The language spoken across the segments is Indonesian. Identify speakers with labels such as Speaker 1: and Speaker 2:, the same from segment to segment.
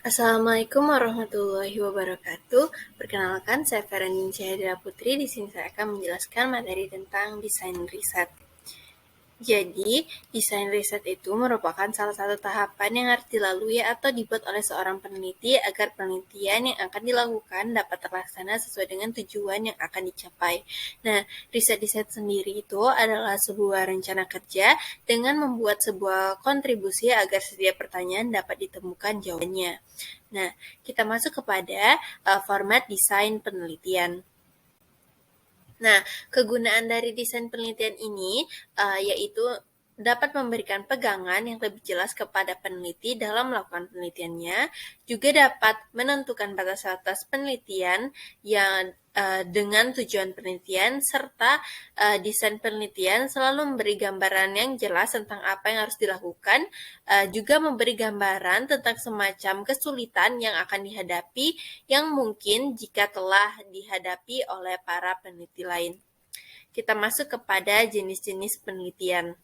Speaker 1: Assalamualaikum warahmatullahi wabarakatuh. Perkenalkan, saya Ferandin Syahidra Putri. Di sini saya akan menjelaskan materi tentang desain riset. Jadi, desain riset itu merupakan salah satu tahapan yang harus dilalui atau dibuat oleh seorang peneliti agar penelitian yang akan dilakukan dapat terlaksana sesuai dengan tujuan yang akan dicapai. Nah, riset-riset sendiri itu adalah sebuah rencana kerja dengan membuat sebuah kontribusi agar setiap pertanyaan dapat ditemukan jawabannya. Nah, kita masuk kepada format desain penelitian. Nah, kegunaan dari desain penelitian ini yaitu dapat memberikan pegangan yang lebih jelas kepada peneliti dalam melakukan penelitiannya, juga dapat menentukan batas-batas penelitian yang dengan tujuan penelitian, serta desain penelitian selalu memberi gambaran yang jelas tentang apa yang harus dilakukan, juga memberi gambaran tentang semacam kesulitan yang akan dihadapi yang mungkin jika telah dihadapi oleh para peneliti lain. Kita masuk kepada jenis-jenis penelitian.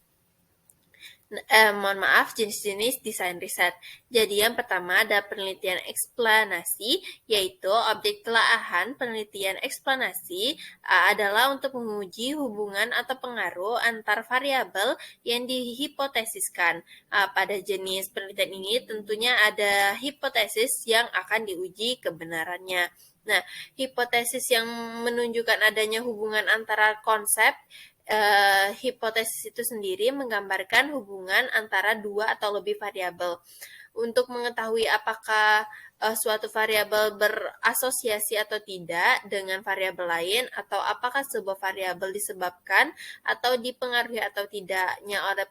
Speaker 1: Jenis-jenis desain riset. Jadi yang pertama ada penelitian eksplanasi, yaitu objek telaahan penelitian eksplanasi adalah untuk menguji hubungan atau pengaruh antar variabel yang dihipotesiskan. Pada jenis penelitian ini tentunya ada hipotesis yang akan diuji kebenarannya. Nah, hipotesis yang menunjukkan adanya hubungan antara konsep hipotesis itu sendiri menggambarkan hubungan antara dua atau lebih variabel. Untuk mengetahui apakah suatu variabel berasosiasi atau tidak dengan variabel lain, atau apakah sebuah variabel disebabkan atau dipengaruhi atau tidaknya oleh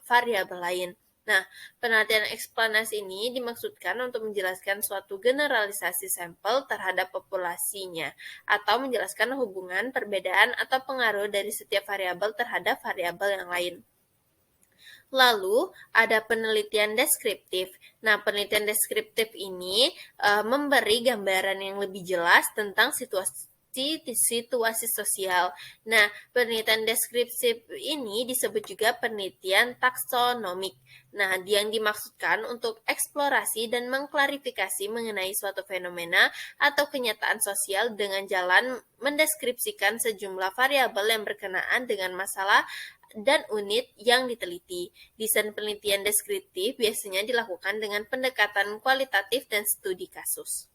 Speaker 1: variabel lain. Nah, penelitian eksplanasi ini dimaksudkan untuk menjelaskan suatu generalisasi sampel terhadap populasinya, atau menjelaskan hubungan, perbedaan, atau pengaruh dari setiap variabel terhadap variabel yang lain. Lalu, ada penelitian deskriptif. Nah, penelitian deskriptif ini memberi gambaran yang lebih jelas tentang situasi sosial. Nah, penelitian deskriptif ini disebut juga penelitian taksonomik. Nah, yang dimaksudkan untuk eksplorasi dan mengklarifikasi mengenai suatu fenomena atau kenyataan sosial dengan jalan mendeskripsikan sejumlah variabel yang berkenaan dengan masalah dan unit yang diteliti. Desain penelitian deskriptif biasanya dilakukan dengan pendekatan kualitatif dan studi kasus.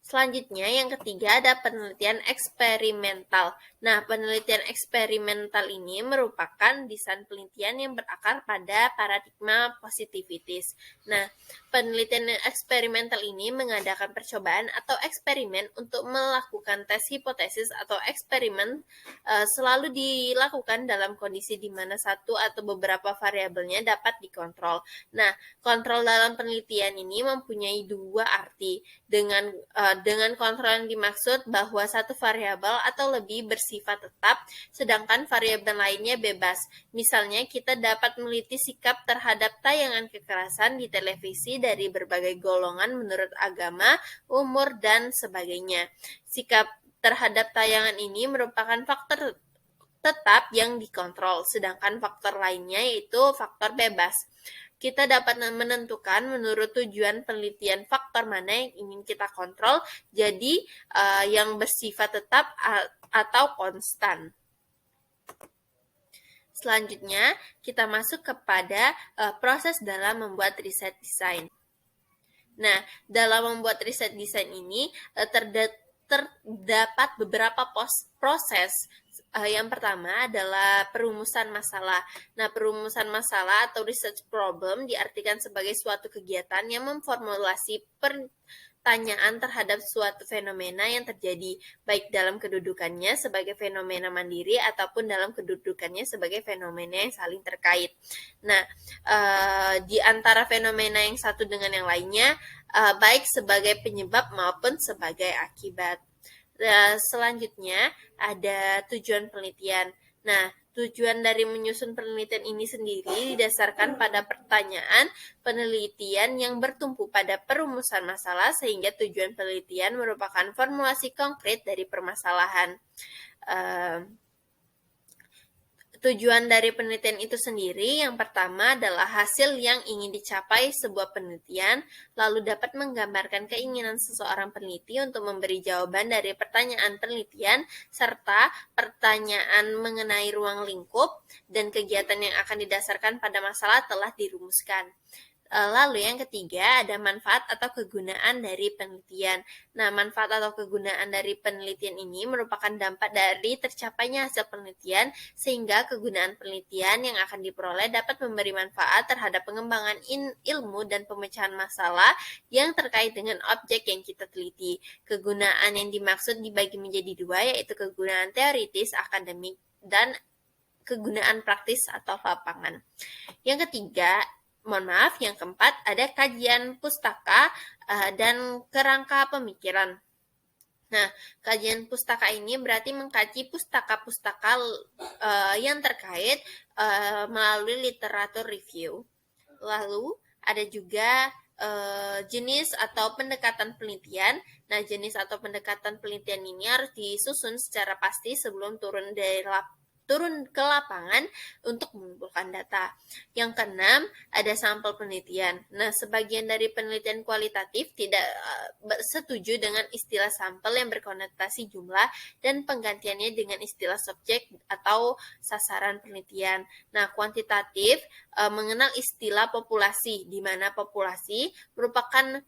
Speaker 1: Selanjutnya, yang ketiga ada penelitian eksperimental. Nah, penelitian eksperimental ini merupakan desain penelitian yang berakar pada paradigma positivitis. Nah, penelitian eksperimental ini mengadakan percobaan atau eksperimen untuk melakukan tes hipotesis atau eksperimen selalu dilakukan dalam kondisi di mana satu atau beberapa variabelnya dapat dikontrol. Nah, kontrol dalam penelitian ini mempunyai dua arti. Dengan kontrol yang dimaksud bahwa satu variabel atau lebih bersifat tetap, sedangkan variabel lainnya bebas. Misalnya, kita dapat meneliti sikap terhadap tayangan kekerasan di televisi dari berbagai golongan menurut agama, umur, dan sebagainya. Sikap terhadap tayangan ini merupakan faktor tetap yang dikontrol, sedangkan faktor lainnya yaitu faktor bebas. Kita dapat menentukan menurut tujuan penelitian faktor mana yang ingin kita kontrol, jadi yang bersifat tetap atau konstan. Selanjutnya, kita masuk kepada proses dalam membuat riset desain. Nah, dalam membuat riset desain ini terdapat beberapa proses. Yang pertama adalah perumusan masalah. Nah, perumusan masalah atau research problem diartikan sebagai suatu kegiatan yang memformulasi pertanyaan terhadap suatu fenomena yang terjadi, baik dalam kedudukannya sebagai fenomena mandiri ataupun dalam kedudukannya sebagai fenomena yang saling terkait. Nah, di antara fenomena yang satu dengan yang lainnya, baik sebagai penyebab maupun sebagai akibat. Selanjutnya ada tujuan penelitian. Nah, tujuan dari menyusun penelitian ini sendiri didasarkan pada pertanyaan penelitian yang bertumpu pada perumusan masalah, sehingga tujuan penelitian merupakan formulasi konkret dari permasalahan. Tujuan dari penelitian itu sendiri yang pertama adalah hasil yang ingin dicapai sebuah penelitian, lalu dapat menggambarkan keinginan seseorang peneliti untuk memberi jawaban dari pertanyaan penelitian, serta pertanyaan mengenai ruang lingkup dan kegiatan yang akan didasarkan pada masalah telah dirumuskan. Lalu yang ketiga ada manfaat atau kegunaan dari penelitian. Nah, manfaat atau kegunaan dari penelitian ini merupakan dampak dari tercapainya hasil penelitian, sehingga kegunaan penelitian yang akan diperoleh dapat memberi manfaat terhadap pengembangan ilmu dan pemecahan masalah yang terkait dengan objek yang kita teliti. Kegunaan yang dimaksud dibagi menjadi dua, yaitu kegunaan teoritis, akademik, dan kegunaan praktis atau lapangan. Yang ketiga, yang keempat ada kajian pustaka dan kerangka pemikiran. Nah, kajian pustaka ini berarti mengkaji pustaka-pustaka yang terkait melalui literatur review. Lalu ada juga jenis atau pendekatan penelitian. Nah, jenis atau pendekatan penelitian ini harus disusun secara pasti sebelum turun ke lapangan untuk mengumpulkan data. Yang keenam, ada sampel penelitian. Nah, sebagian dari penelitian kualitatif tidak setuju dengan istilah sampel yang berkonotasi jumlah dan penggantiannya dengan istilah subjek atau sasaran penelitian. Nah, kuantitatif mengenal istilah populasi, di mana populasi merupakan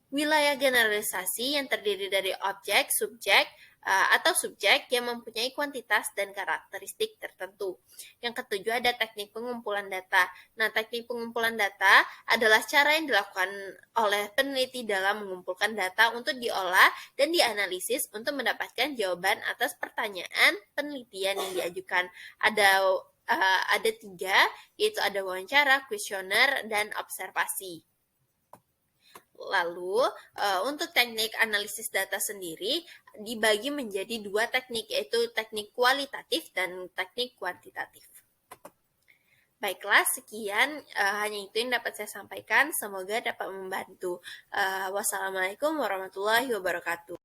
Speaker 1: wilayah generalisasi yang terdiri dari objek, subjek, atau subjek yang mempunyai kuantitas dan karakteristik tertentu. Yang ketujuh ada teknik pengumpulan data. Nah, teknik pengumpulan data adalah cara yang dilakukan oleh peneliti dalam mengumpulkan data untuk diolah dan dianalisis untuk mendapatkan jawaban atas pertanyaan penelitian yang diajukan. Ada tiga, yaitu ada wawancara, kuesioner, dan observasi. Lalu, untuk teknik analisis data sendiri dibagi menjadi dua teknik, yaitu teknik kualitatif dan teknik kuantitatif. Baiklah, sekian hanya itu yang dapat saya sampaikan. Semoga dapat membantu. Wassalamualaikum warahmatullahi wabarakatuh.